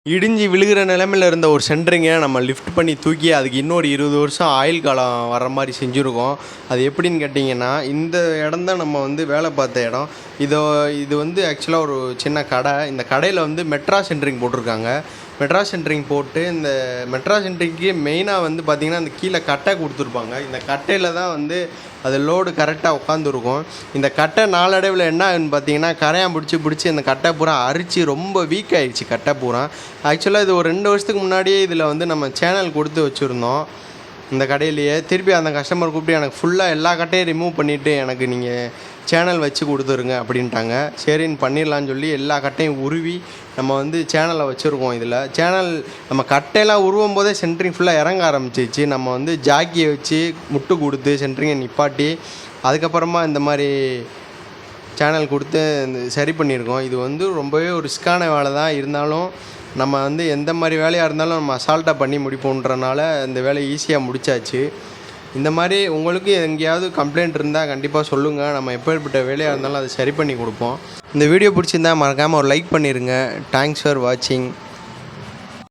இடிஞ்சு விழுகிற நிலைமையில இருந்த ஒரு சென்ட்ரிங்கை நம்ம லிஃப்ட் பண்ணி தூக்கி அதுக்கு இன்னொரு 20 வருஷம் ஆயுள் காலம் வர்ற மாதிரி செஞ்சுருக்கோம். அது எப்படின்னு கேட்டிங்கன்னா, இந்த இடம் தான் நம்ம வந்து வேலை பார்த்த இடம். இது வந்து ஆக்சுவலாக ஒரு சின்ன கடை. இந்த கடையில் வந்து மெட்ரா சென்ட்ரிங் போட்டிருக்காங்க. மெட்ரா சென்ட்ரிங் போட்டு இந்த மெட்ரா சென்ட்ரிங்க்கு மெயினாக வந்து பார்த்திங்கன்னா, அந்த கீழே கட்டை கொடுத்துருப்பாங்க. இந்த கட்டையில் தான் வந்து அது லோடு கரெக்டாக உட்காந்துருக்கும். இந்த கட்டை நாளடைவில் என்ன ஆகுதுன்னு பார்த்தீங்கன்னா, கரையான் பிடிச்சி அந்த கட்டை பூரா அரிச்சு ரொம்ப வீக் ஆகிடுச்சு கட்டை பூரா. ஆக்சுவலாக இது ஒரு 2 வருஷத்துக்கு முன்னாடியே இதில் வந்து நம்ம சேனல் கொடுத்து வச்சுருந்தோம். இந்த கடையிலேயே திருப்பி அந்த கஸ்டமர் கூப்பிட்டு எனக்கு ஃபுல்லாக எல்லா கட்டையும் ரிமூவ் பண்ணிவிட்டு எனக்கு நீங்கள் சேனல் வச்சு கொடுத்துருங்க அப்படின்ட்டாங்க. சரின்னு பண்ணிடலான்னு சொல்லி எல்லா கட்டையும் உருவி நம்ம வந்து சேனலை வச்சுருக்கோம். இதில் சேனல் நம்ம கட்டையெல்லாம் உருவும் போதே சென்ட்ரிங் ஃபுல்லாக இறங்க ஆரம்பிச்சிச்சு. நம்ம வந்து ஜாக்கியை வச்சு முட்டு கொடுத்து சென்ட்ரிங்கை நிப்பாட்டி அதுக்கப்புறமா இந்த மாதிரி சேனல் கொடுத்து சரி பண்ணியிருக்கோம். இது வந்து ரொம்பவே ஒரு ரிஸ்க்கான வேலை தான். இருந்தாலும் நம்ம வந்து எந்த மாதிரி வேலையாக இருந்தாலும் நம்ம அசால்ட்டாக பண்ணி முடிப்போன்றனால இந்த வேலையை ஈஸியாக முடித்தாச்சு. இந்த மாதிரி உங்களுக்கு எங்கேயாவது கம்ப்ளைண்ட் இருந்தால் கண்டிப்பாக சொல்லுங்கள். நம்ம எப்பேற்பட்ட வேலையாக இருந்தாலும் அதை சரி பண்ணி கொடுப்போம். இந்த வீடியோ பிடிச்சிருந்தா மறக்காமல் ஒரு லைக் பண்ணிடுங்க. தேங்க்ஸ் ஃபார் வாட்சிங்.